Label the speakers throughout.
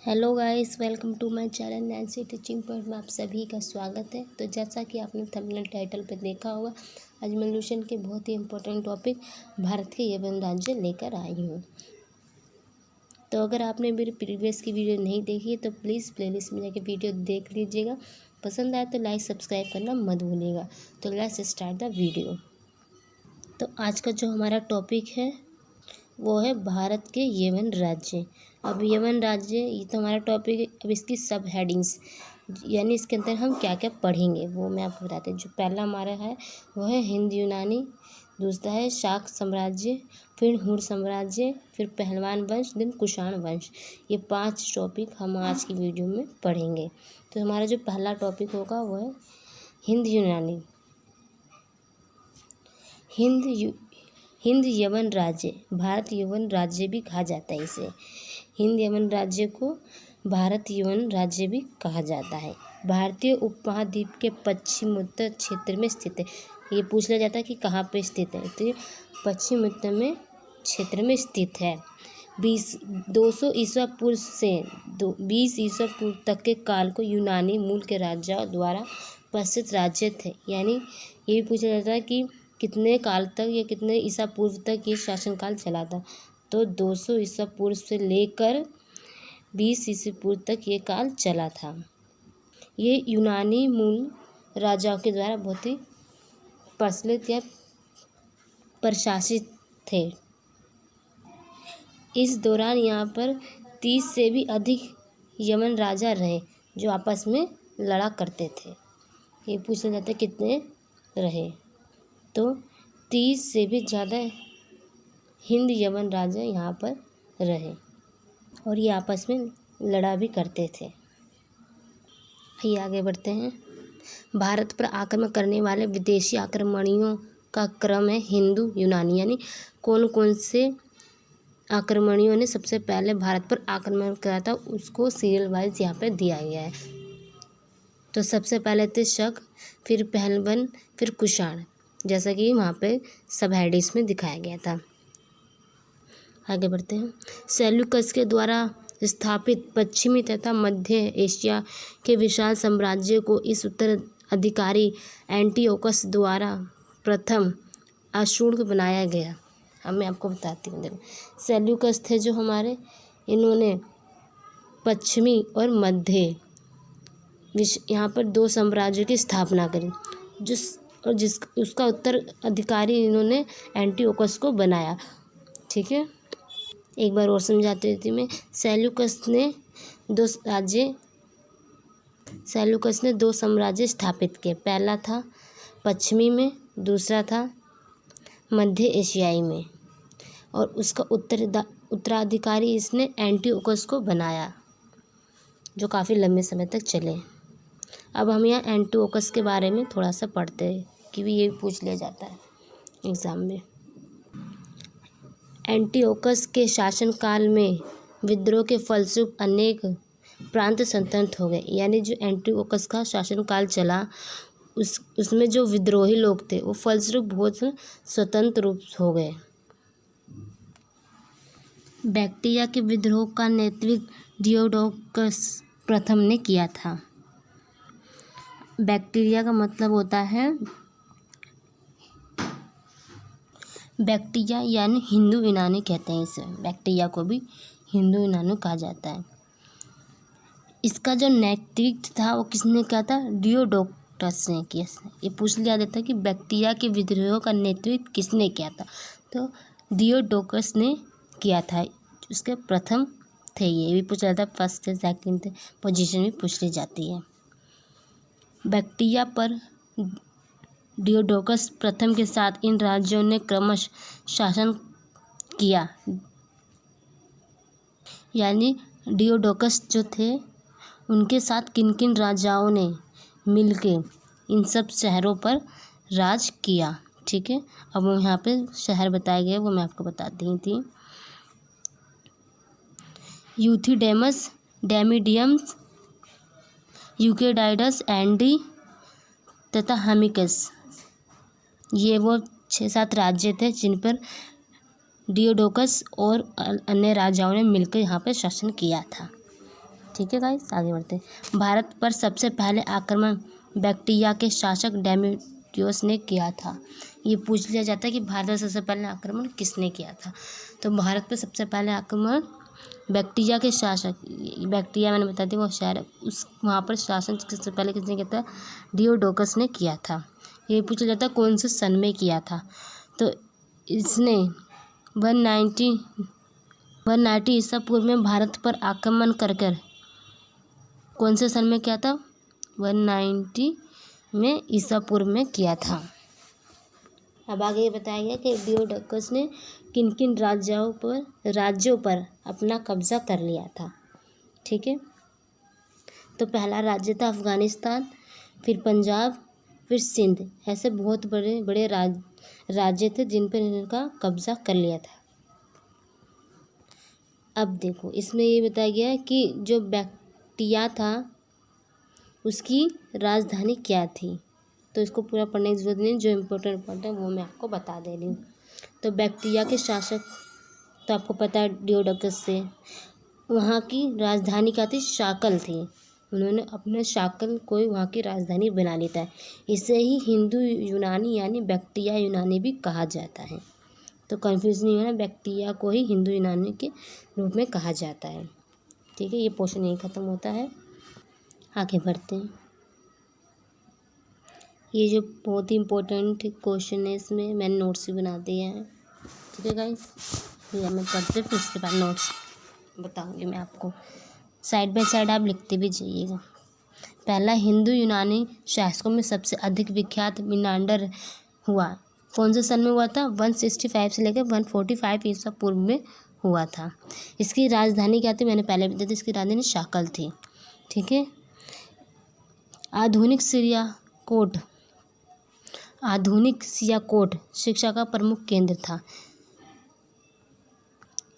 Speaker 1: Hello guys, welcome to my channel Nancy teaching point में आप सभी का स्वागत है। तो जैसा कि आपने थंबनेल टाइटल पे देखा होगा, आज मैं लूसेंट के बहुत ही इम्पोर्टेंट टॉपिक भारत के यवन राज्य लेकर आई हूँ। तो अगर आपने मेरी प्रीवियस की वीडियो नहीं देखी है तो प्लीज़ प्लेलिस्ट में जाके वीडियो देख लीजिएगा। पसंद आए तो लाइक सब्सक्राइब करना मत भूलिएगा। तो लेट्स स्टार्ट द वीडियो। तो आज का जो हमारा टॉपिक है वो है भारत के यवन राज्य। अब यवन राज्य ये तो हमारा टॉपिक है। अब इसकी सब हेडिंग्स यानी इसके अंदर हम क्या क्या पढ़ेंगे वो मैं आपको बताती हूँ। जो पहला हमारा है वो है हिंद यूनानी, दूसरा है शाक साम्राज्य, फिर हुर साम्राज्य, फिर पहलवान वंश, देन कुषाण वंश। ये 5 टॉपिक हम आज की वीडियो में पढ़ेंगे। तो हमारा जो पहला टॉपिक होगा वो है हिंद यूनानी। हिंद यवन राज्य, भारत यवन राज्य भी कहा जाता है इसे। हिंद यवन राज्य को भारत यवन राज्य भी कहा जाता है। भारतीय उपमहाद्वीप के पश्चिम उत्तर क्षेत्र में स्थित है। ये पूछ लिया जाता है कि कहाँ पे स्थित है, तो ये पश्चिम उत्तर में क्षेत्र में स्थित है। 200 ईसा पूर्व से 20 ईसा पूर्व तक के काल को यूनानी मूल के राजाओं द्वारा प्रसिद्ध राज्य थे। यानी ये भी पूछा जाता है कि कितने काल तक या कितने ईसा पूर्व तक ये शासनकाल चला था। तो 200 ईसा पूर्व से लेकर 20 ईसा पूर्व तक ये काल चला था। ये यूनानी मूल राजाओं के द्वारा बहुत ही प्रचलित या प्रशासित थे। इस दौरान यहाँ पर 30 से भी अधिक यमन राजा रहे जो आपस में लड़ा करते थे। ये पूछा जाता है कितने रहे, तो 30 से भी ज़्यादा हिंद यवन राजा यहाँ पर रहे और ये आपस में लड़ा भी करते थे। आइए आगे बढ़ते हैं। भारत पर आक्रमण करने वाले विदेशी आक्रमणियों का क्रम है हिंदू यूनानी, यानी कौन कौन से आक्रमणियों ने सबसे पहले भारत पर आक्रमण करा था उसको सीरियल वाइज यहाँ पर दिया गया है। तो सबसे पहले थे शक, फिर पहलवन, फिर कुषाण, जैसा कि वहाँ पे सब हेडिंग्स में दिखाया गया था। आगे बढ़ते हैं। सेल्यूकस के द्वारा स्थापित पश्चिमी तथा मध्य एशिया के विशाल साम्राज्य को इस उत्तराधिकारी एंटियोकस द्वारा प्रथम अशूर्ण बनाया गया। अब मैं आपको बताती हूँ। देखो, सेल्यूकस थे जो हमारे, इन्होंने पश्चिमी और मध्य यहाँ पर 2 साम्राज्यों की स्थापना करी, उसका उत्तराधिकारी इन्होंने एंटियोकस को बनाया। ठीक है, एक बार और समझाती थी मैं। सेल्यूकस ने 2 साम्राज्य स्थापित किए। पहला था पश्चिमी में, दूसरा था मध्य एशियाई में, और उसका उत्तराधिकारी इसने एंटियोकस को बनाया जो काफ़ी लंबे समय तक चले। अब हम यहाँ एंटियोकस के बारे में थोड़ा सा पढ़ते हैं कि भी ये पूछ लिया जाता है एग्ज़ाम में। एंटियोकस के शासनकाल में विद्रोह के फलस्वरूप अनेक प्रांत स्वतंत्र हो गए। यानी जो एंटियोकस का शासनकाल चला उसमें जो विद्रोही लोग थे वो फलस्वरूप बहुत स्वतंत्र रूप हो गए। बैक्ट्रिया के विद्रोह का नेतृत्व डियोडोकस प्रथम ने किया था। बैक्ट्रिया का मतलब होता है बैक्ट्रिया, यानी हिंदू यूनानी कहते हैं इसे। बैक्ट्रिया को भी हिंदू यूनानी कहा जाता है। इसका जो नेतृत्व था वो किसने किया था? डियोडोकस ने किया। ये पूछ लिया जाता है कि बैक्ट्रिया के विद्रोह का नेतृत्व किसने किया था, तो डियोडोकस ने किया था। उसके प्रथम थे। ये भी पूछा जाता है, फर्स्ट थे, सेकंड थे, पोजीशन भी पूछ ली जाती है। बैक्ट्रिया पर डियोडोकस प्रथम के साथ इन राज्यों ने क्रमशः शासन किया। यानी डियोडोकस जो थे उनके साथ किन किन राजाओं ने मिलके इन सब शहरों पर राज किया। ठीक है, अब वो यहाँ पे शहर बताए गए वो मैं आपको बताती थी। यूथिडेमस, डेमिडियम्स, यूकेडाइडस, एंडी तथा हमिकस, ये वो 6-7 राज्य थे जिन पर डियोडोकस और अन्य राजाओं ने मिलकर यहाँ पर शासन किया था। ठीक है गाइस, आगे बढ़ते हैं। भारत पर सबसे पहले आक्रमण बैक्ट्रिया के शासक डेमेट्रियस ने किया था। ये पूछ लिया जाता है कि भारत पर सबसे पहले आक्रमण किसने किया था। तो भारत पर सबसे पहले आक्रमण बैक्ट्रिया के शासक, बैक्ट्रिया मैंने बता दिया वो शहर, उस वहाँ पर शासन सबसे पहले किसने किया था, डियोडोकस ने किया था। ये पूछा जाता है कौन से सन में किया था। तो इसने 190 ईसा पूर्व में भारत पर आक्रमण कर कौन से सन में किया था, 190 में ईसा पूर्व में किया था। अब आगे ये बताया गया कि डियोडोकस ने किन किन राज्यों पर अपना कब्जा कर लिया था। ठीक है, तो पहला राज्य था अफगानिस्तान, फिर पंजाब, फिर सिंध। ऐसे बहुत बड़े बड़े राज्य थे जिन पर इनका कब्जा कर लिया था। अब देखो इसमें ये बताया गया है कि जो बैक्ट्रिया था उसकी राजधानी क्या थी। तो इसको पूरा पढ़ने की जरूरत नहीं, जो इम्पोर्टेंट पॉइंट है वो मैं आपको बता दे रही हूँ। तो बैक्ट्रिया के शासक तो आपको पता है डियोडोकस से, वहाँ की राजधानी क्या थी, शाकल थी। उन्होंने अपने शाकल को वहाँ की राजधानी बना ली था। इसे ही हिंदू यूनानी यानी बैक्ट्रिया यूनानी भी कहा जाता है। तो कन्फ्यूज़ नहीं होना, बैक्ट्रिया को ही हिंदू यूनानी के रूप में कहा जाता है। ठीक है, ये पोर्शन यहीं ख़त्म होता है। आगे बढ़ते हैं। ये जो बहुत ही इम्पोर्टेंट क्वेश्चन है इसमें मैंने नोट्स भी बना दिए हैं। ठीक है गाइस, ये मैं पढ़ते फिर उसके बाद नोट्स बताऊंगी मैं आपको। साइड बाय साइड आप लिखते भी जाइएगा। पहला हिंदू यूनानी शासकों में सबसे अधिक विख्यात मिनांडर हुआ कौन से सन में हुआ था, 165 से लेकर 145 ईसा पूर्व में हुआ था। इसकी राजधानी क्या थी, मैंने पहले बताया था, इसकी राजधानी शाकल थी। ठीक है, आधुनिक सियाकोट शिक्षा का प्रमुख केंद्र था।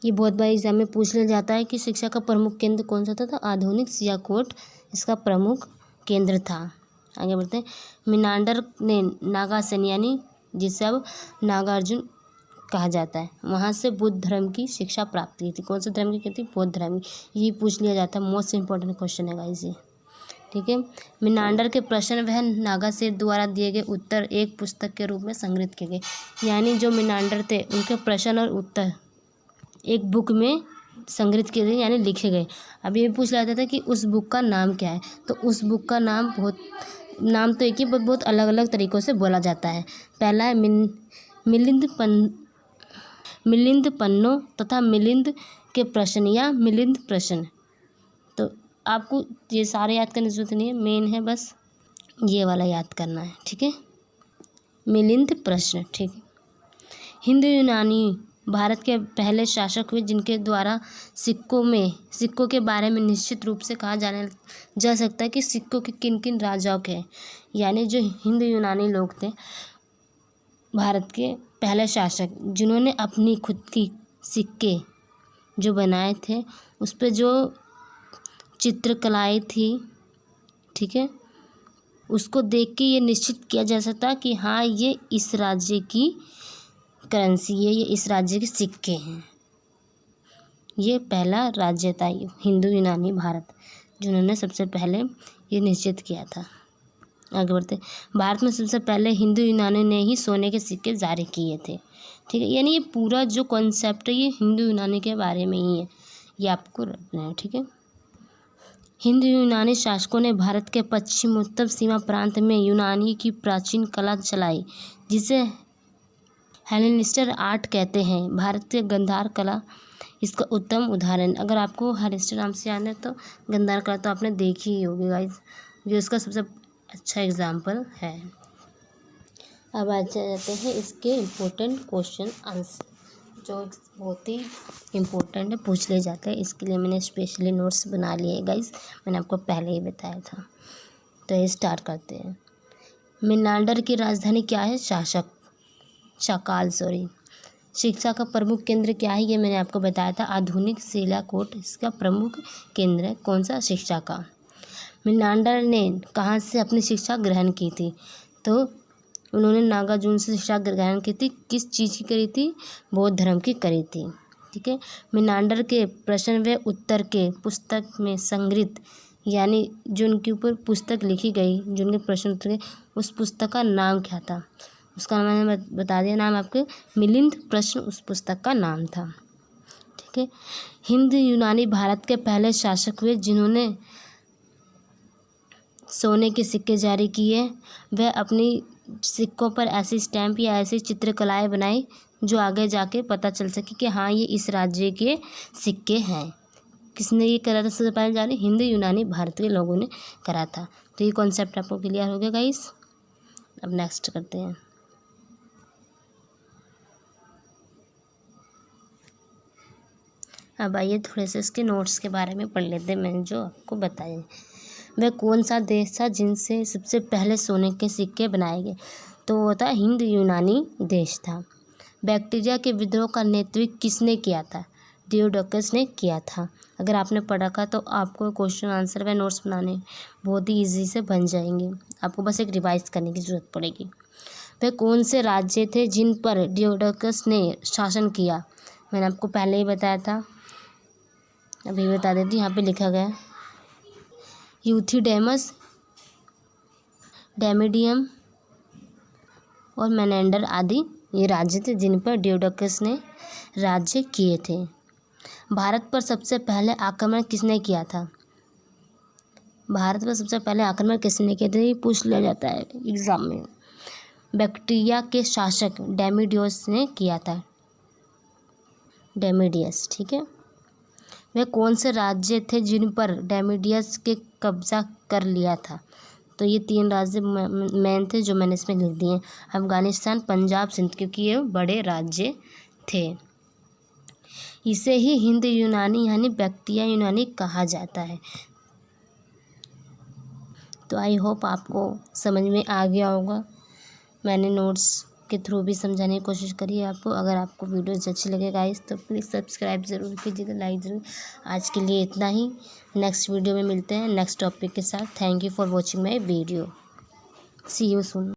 Speaker 1: ये बहुत बार एग्जाम में पूछ लिया जाता है कि शिक्षा का प्रमुख केंद्र कौन सा था, तो आधुनिक सियाकोट इसका प्रमुख केंद्र था। आगे बढ़ते हैं। मिनांडर ने नागासेन यानी जिसे अब नागार्जुन कहा जाता है, वहाँ से बुद्ध धर्म की शिक्षा प्राप्त की थी। कौन से धर्म की थी, बौद्ध धर्म की। ये पूछ लिया जाता है, मोस्ट इंपॉर्टेंट क्वेश्चन है गाइस ये। ठीक है, मिनांडर के प्रश्न वह नागासेन द्वारा दिए गए उत्तर एक पुस्तक के रूप में संग्रहित किए गए। यानी जो मिनांडर थे उनके प्रश्न और उत्तर एक बुक में संग्रहित किए गए यानी लिखे गए। अब ये पूछ लिया जाता है कि उस बुक का नाम क्या है। तो उस बुक का नाम तो एक ही बहुत अलग अलग तरीक़ों से बोला जाता है। पहला है मिलिंद पन्नो तथा मिलिंद के प्रश्न या मिलिंद प्रश्न। तो आपको ये सारे याद करने की जरूरत नहीं है, मेन है बस ये वाला याद करना है। ठीक है, मिलिंद प्रश्न। ठीक है, हिंदू यूनानी भारत के पहले शासक हुए जिनके द्वारा सिक्कों के बारे में निश्चित रूप से कहा जा सकता है कि सिक्कों के किन किन राजाओं के, यानी जो हिंदू यूनानी लोग थे भारत के पहले शासक, जिन्होंने अपनी खुद की सिक्के जो बनाए थे उस पर जो चित्रकलाएँ थी, ठीक है, उसको देख के ये निश्चित किया जा सकता कि हाँ ये इस राज्य की करेंसी है, ये इस राज्य के सिक्के हैं। ये पहला राज्य था हिंदू यूनानी भारत, जिन्होंने सबसे पहले ये निश्चित किया था। आगे बढ़ते, भारत में सबसे पहले हिंदू यूनानी ने ही सोने के सिक्के जारी किए थे। ठीक है, यानी ये पूरा जो कॉन्सेप्ट है ये हिंदू यूनानी के बारे में ही है, ये आपको रखना है। ठीक है, हिंदू यूनानी शासकों ने भारत के पश्चिम उत्तर सीमा प्रांत में यूनानी की प्राचीन कला चलाई, जिसे हेलेनिस्टिक आर्ट कहते हैं। भारत के गंधार कला इसका उत्तम उदाहरण। अगर आपको हेलेनिस्टिक नाम से याद है तो गंधार कला तो आपने देखी ही होगी गाइस, जो इसका सबसे अच्छा एग्जाम्पल है। अब आ जाते हैं इसके इम्पोर्टेंट क्वेश्चन आंसर, जो बहुत ही इम्पोर्टेंट है, पूछ लिए जाते हैं। इसके लिए मैंने स्पेशली नोट्स बना लिए गाइस, मैंने आपको पहले ही बताया था। तो ये स्टार्ट करते हैं। मिनांडर की राजधानी क्या है, शाकाल। शिक्षा का प्रमुख केंद्र क्या है, ये मैंने आपको बताया था, आधुनिक सियाकोट इसका प्रमुख केंद्र है। कौन सा, शिक्षा का। मिनांडर ने कहाँ से अपनी शिक्षा ग्रहण की थी, तो उन्होंने नागार्जुन से शिक्षा ग्रहण की थी। किस चीज़ की करी थी, बौद्ध धर्म की करी थी। ठीक है। मिनांडर के प्रश्न व उत्तर के पुस्तक में संग्रहित, यानी जो उनके ऊपर पुस्तक लिखी गई, जो उनके प्रश्न उत्तर के, उस पुस्तक का नाम क्या था? उसका मैंने बता दिया नाम आपके, मिलिंद प्रश्न उस पुस्तक का नाम था। ठीक है। हिंद यूनानी भारत के पहले शासक हुए जिन्होंने सोने के सिक्के जारी किए। वह अपनी सिक्कों पर ऐसी स्टैंप या ऐसी चित्रकलाएं बनाई जो आगे जाके पता चल सके कि हाँ ये इस राज्य के सिक्के हैं। किसने ये करा था? सबसे पहले जाने हिंद यूनानी भारत के लोगों ने करा था। तो ये कॉन्सेप्ट आपको क्लियर हो गया गाइस। अब नेक्स्ट करते हैं। अब आइए थोड़े से इसके नोट्स के बारे में पढ़ लेते हैं, मैंने जो आपको बताए। वह कौन सा देश था जिनसे सबसे पहले सोने के सिक्के बनाए गए? तो वो था हिंद यूनानी देश था। बैक्टीरिया के विद्रोह का नेतृत्व किसने किया था? डियोडोकस ने किया था। अगर आपने पढ़ा था तो आपको क्वेश्चन आंसर व नोट्स बनाने बहुत ही ईजी से बन जाएंगे। आपको बस एक रिवाइज करने की ज़रूरत पड़ेगी। वह कौन से राज्य थे जिन पर डियोडोकस ने शासन किया? मैंने आपको पहले ही बताया था, अभी बता देती हूँ। यहाँ पे लिखा गया यूथिडेमस, डेमिडियम और मेनेंडर आदि ये राज्य थे जिन पर डियोडोकस ने राज्य किए थे। भारत पर सबसे पहले आक्रमण किसने किया था? भारत पर सबसे पहले आक्रमण किसने किया था? ये पूछ लिया जाता है एग्जाम में। बैक्टीरिया के शासक डेमिडियस ने किया था, डेमिडियस। ठीक है। वे कौन से राज्य थे जिन पर डेमिडियस के कब्जा कर लिया था? तो ये 3 राज्य मेन थे जो मैंने इसमें लिख दिए, अफगानिस्तान, पंजाब, सिंध, क्योंकि ये बड़े राज्य थे। इसे ही हिंद यूनानी यानी बैक्टीरिया यूनानी कहा जाता है। तो आई होप आपको समझ में आ गया होगा। मैंने नोट्स के थ्रू भी समझाने की कोशिश करी है आपको। अगर आपको वीडियोस अच्छी लगे गाइस तो प्लीज़ सब्सक्राइब ज़रूर कीजिएगा, लाइक ज़रूर। आज के लिए इतना ही। नेक्स्ट वीडियो में मिलते हैं नेक्स्ट टॉपिक के साथ। Thank you for watching my video. See you soon.